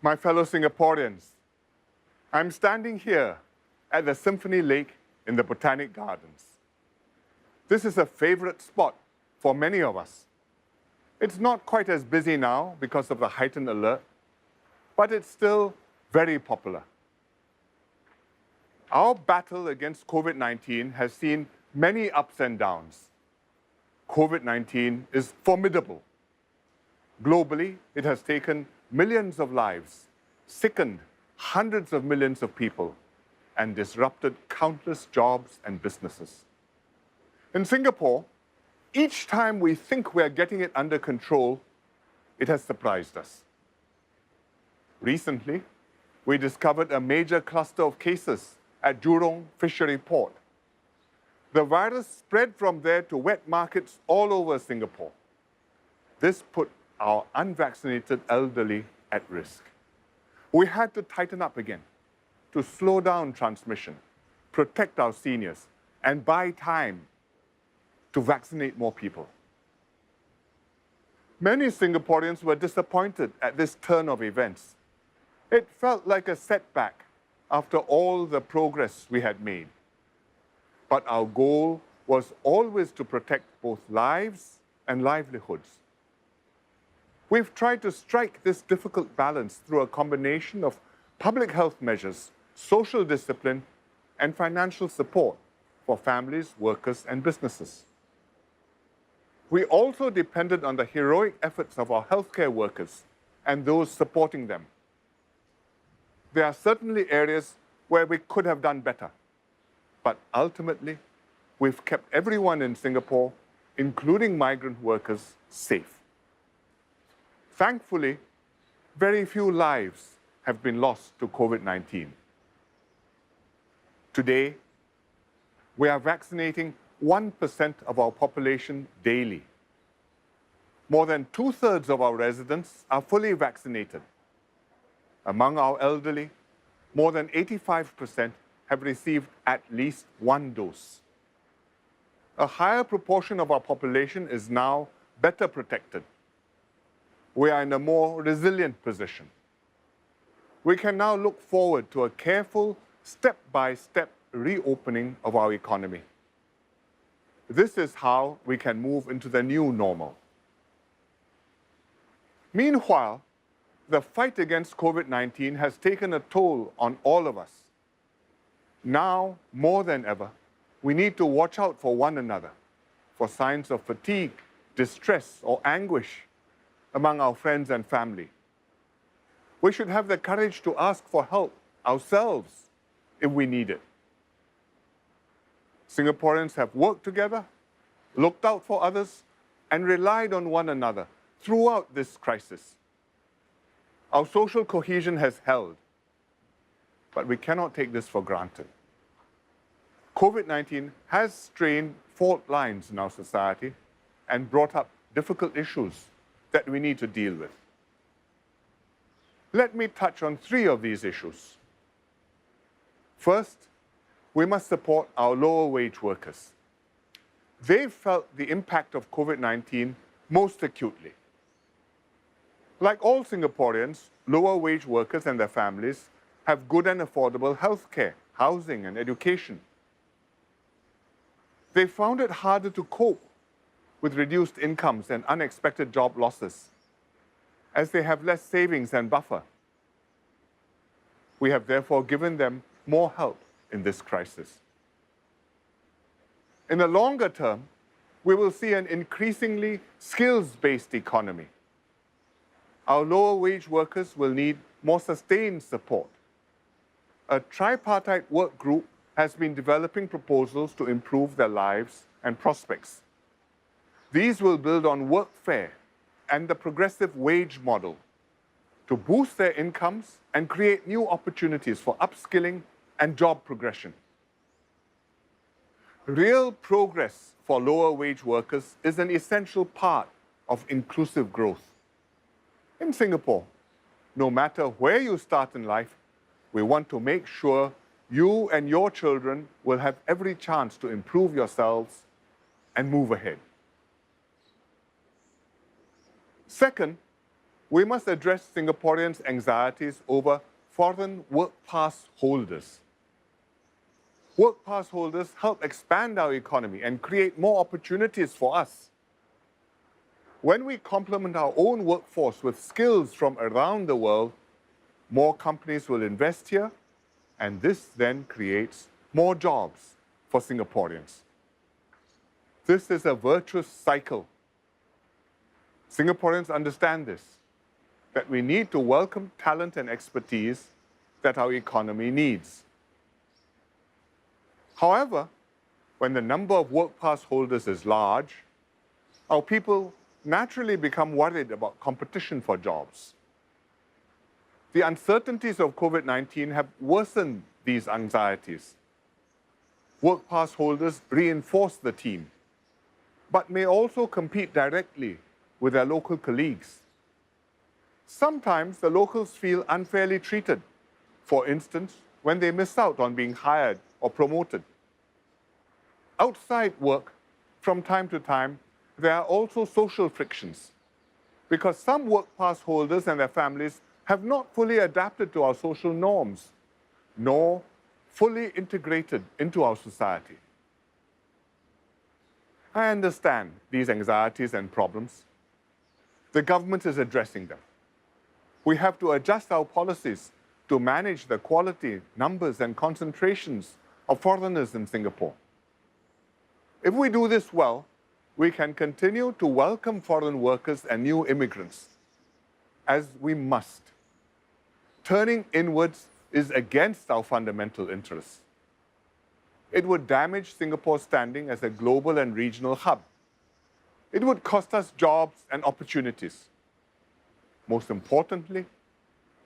My fellow Singaporeans, I'm standing here at the Symphony Lake in the Botanic Gardens. This is a favorite spot for many of us. It's not quite as busy now because of the heightened alert, but it's still very popular. Our battle against COVID-19 has seen many ups and downs. COVID-19 is formidable. Globally, it has taken millions of lives, sickened hundreds of millions of people, and disrupted countless jobs and businesses. In Singapore, each time we think we're getting it under control, it has surprised us. Recently, we discovered a major cluster of cases at Jurong Fishery Port. The virus spread from there to wet markets all over Singapore. This put our unvaccinated elderly at risk. We had to tighten up again to slow down transmission, protect our seniors, and buy time to vaccinate more people. Many Singaporeans were disappointed at this turn of events. It felt like a setback after all the progress we had made. But our goal was always to protect both lives and livelihoods. We've tried to strike this difficult balance through a combination of public health measures, social discipline, and financial support for families, workers, and businesses. We also depended on the heroic efforts of our healthcare workers and those supporting them. There are certainly areas where we could have done better, but ultimately, we've kept everyone in Singapore, including migrant workers, safe. Thankfully, very few lives have been lost to COVID-19. Today, we are vaccinating 1% of our population daily. More than 2/3 of our residents are fully vaccinated. Among our elderly, more than 85% have received at least one dose. A higher proportion of our population is now better protected. We are in a more resilient position. We can now look forward to a careful, step-by-step reopening of our economy. This is how we can move into the new normal. Meanwhile, the fight against COVID-19 has taken a toll on all of us. Now, more than ever, we need to watch out for one another, for signs of fatigue, distress, or anguish among our friends and family. We should have the courage to ask for help ourselves if we need it. Singaporeans have worked together, looked out for others, and relied on one another throughout this crisis. Our social cohesion has held, but we cannot take this for granted. COVID-19 has strained fault lines in our society and brought up difficult issues that we need to deal with. Let me touch on 3 of these issues. First, we must support our lower wage workers. They felt the impact of COVID-19 most acutely. Like all Singaporeans, lower wage workers and their families have good and affordable health care, housing, and education. They found it harder to cope with reduced incomes and unexpected job losses, as they have less savings and buffer. We have therefore given them more help in this crisis. In the longer term, we will see an increasingly skills-based economy. Our lower wage workers will need more sustained support. A tripartite work group has been developing proposals to improve their lives and prospects. These will build on workfare and the progressive wage model to boost their incomes and create new opportunities for upskilling and job progression. Real progress for lower wage workers is an essential part of inclusive growth. In Singapore, no matter where you start in life, we want to make sure you and your children will have every chance to improve yourselves and move ahead. Second, we must address Singaporeans' anxieties over foreign work pass holders. Work pass holders help expand our economy and create more opportunities for us. When we complement our own workforce with skills from around the world, more companies will invest here, and this then creates more jobs for Singaporeans. This is a virtuous cycle. Singaporeans understand this, that we need to welcome talent and expertise that our economy needs. However, when the number of work pass holders is large, our people naturally become worried about competition for jobs. The uncertainties of COVID-19 have worsened these anxieties. Work pass holders reinforce the team, but may also compete directly with their local colleagues. Sometimes the locals feel unfairly treated, for instance, when they miss out on being hired or promoted. Outside work, from time to time, there are also social frictions, because some work pass holders and their families have not fully adapted to our social norms, nor fully integrated into our society. I understand these anxieties and problems. The government is addressing them. We have to adjust our policies to manage the quality, numbers, and concentrations of foreigners in Singapore. If we do this well, we can continue to welcome foreign workers and new immigrants, as we must. Turning inwards is against our fundamental interests. It would damage Singapore's standing as a global and regional hub. It would cost us jobs and opportunities. Most importantly,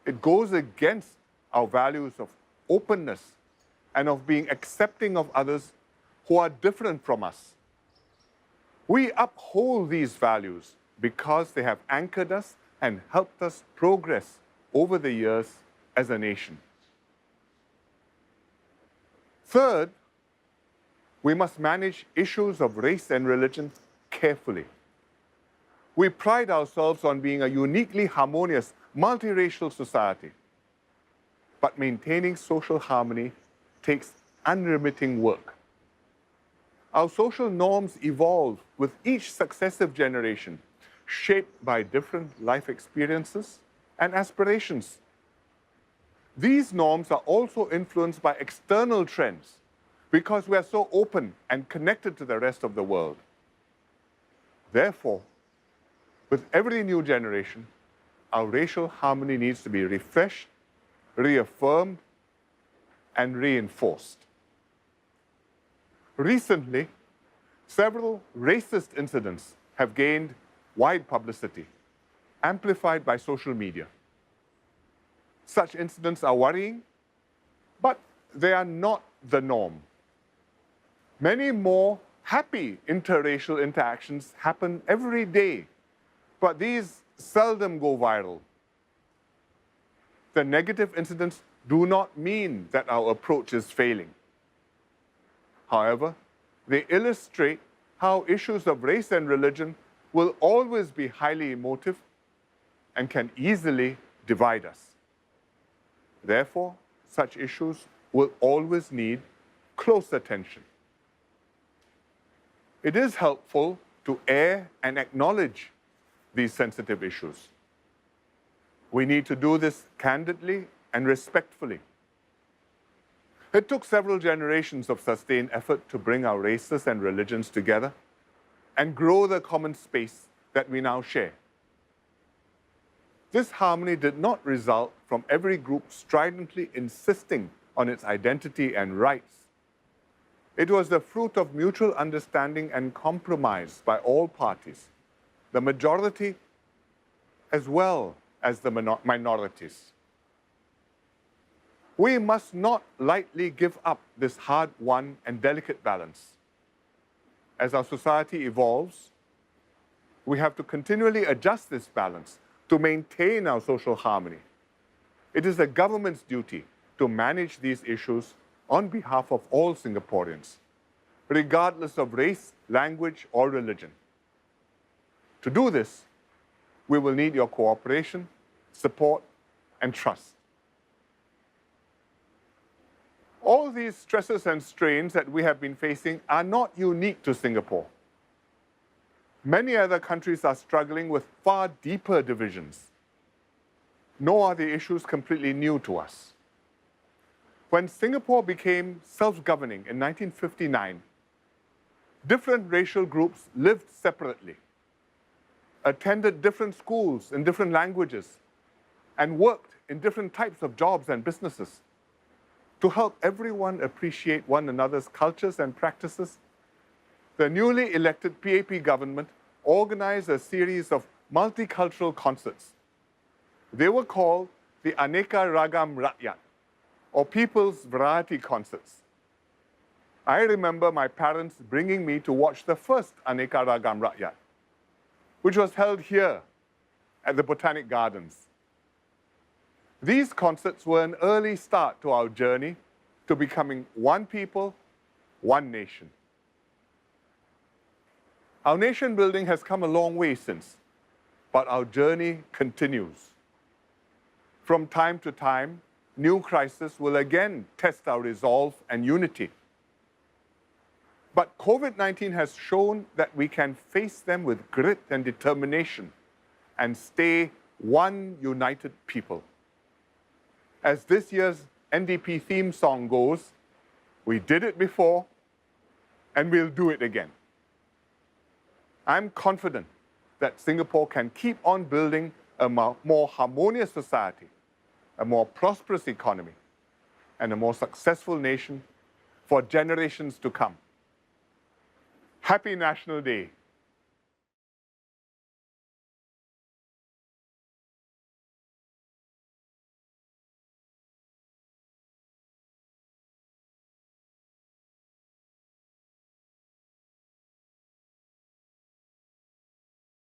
it goes against our values of openness and of being accepting of others who are different from us. We uphold these values because they have anchored us and helped us progress over the years as a nation. Third, we must manage issues of race and religion carefully. We pride ourselves on being a uniquely harmonious, multiracial society. But maintaining social harmony takes unremitting work. Our social norms evolve with each successive generation, shaped by different life experiences and aspirations. These norms are also influenced by external trends because we are so open and connected to the rest of the world. Therefore, with every new generation, our racial harmony needs to be refreshed, reaffirmed, and reinforced. Recently, several racist incidents have gained wide publicity, amplified by social media. Such incidents are worrying, but they are not the norm. Many more happy interracial interactions happen every day, but these seldom go viral. The negative incidents do not mean that our approach is failing. However, they illustrate how issues of race and religion will always be highly emotive and can easily divide us. Therefore, such issues will always need close attention. It is helpful to air and acknowledge these sensitive issues. We need to do this candidly and respectfully. It took several generations of sustained effort to bring our races and religions together and grow the common space that we now share. This harmony did not result from every group stridently insisting on its identity and rights. It was the fruit of mutual understanding and compromise by all parties, the majority as well as the minorities. We must not lightly give up this hard-won and delicate balance. As our society evolves, we have to continually adjust this balance to maintain our social harmony. It is the government's duty to manage these issues on behalf of all Singaporeans, regardless of race, language, or religion. To do this, we will need your cooperation, support, and trust. All these stresses and strains that we have been facing are not unique to Singapore. Many other countries are struggling with far deeper divisions. Nor are the issues completely new to us. When Singapore became self-governing in 1959, different racial groups lived separately, attended different schools in different languages, and worked in different types of jobs and businesses. To help everyone appreciate one another's cultures and practices, the newly elected PAP government organized a series of multicultural concerts. They were called the Aneka Ragam Rakyat, or People's Variety Concerts. I remember my parents bringing me to watch the first Aneka Ragam Rakyat, which was held here at the Botanic Gardens. These concerts were an early start to our journey to becoming one people, one nation. Our nation building has come a long way since, but our journey continues. From time to time, new crises will again test our resolve and unity. But COVID-19 has shown that we can face them with grit and determination and stay one united people. As this year's NDP theme song goes, we did it before and we'll do it again. I'm confident that Singapore can keep on building a more harmonious society, a more prosperous economy, and a more successful nation for generations to come. Happy National Day